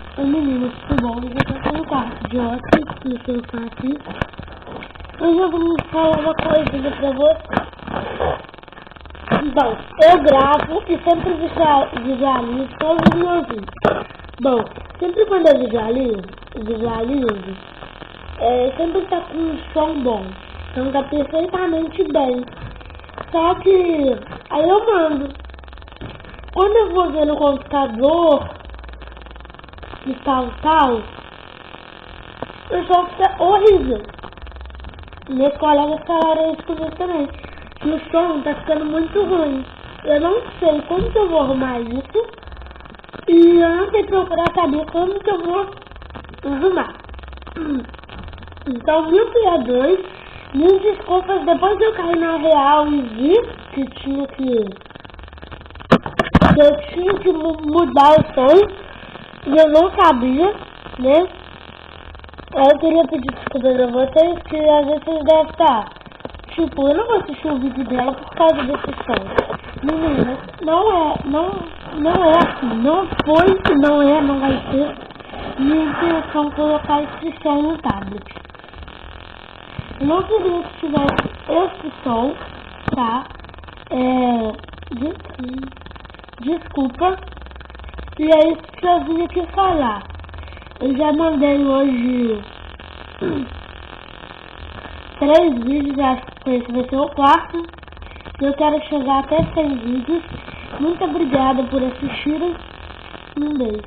Oi meninas, tudo bom? Eu já tô no quarto de hóspede, no seu quarto. Eu já vou falar uma coisinha pra você. Bom, eu gravo e sempre visualizo todos os meus vídeos. Bom, sempre quando eu visualizo, sempre tá com um som bom. Então tá perfeitamente bem. Só que aí eu mando. Quando eu vou ver no computador e tal, o som fica horrível. Meus colegas falaram isso comigo também. Que o som tá ficando muito ruim. Eu não sei como que eu vou arrumar isso. E eu não sei procurar saber como que eu vou arrumar. Então, mil criadores, mil desculpas. Depois eu caí na real e vi que eu tinha que mudar o som. E eu não sabia, né? Eu queria pedir desculpa pra vocês, que às vezes vocês devem estar. Tipo, eu não vou assistir o vídeo dela por causa desse som. Meninas, não é assim. Não foi e não vai ser minha intenção colocar esse som no tablet. Eu não queria que tivesse esse som, tá? Desculpa. E é isso que eu vim aqui falar. Eu já mandei hoje 3 vídeos, acho que esse vai ser o quarto. Eu quero chegar até 100 vídeos. Muito obrigada por assistirem. Um beijo.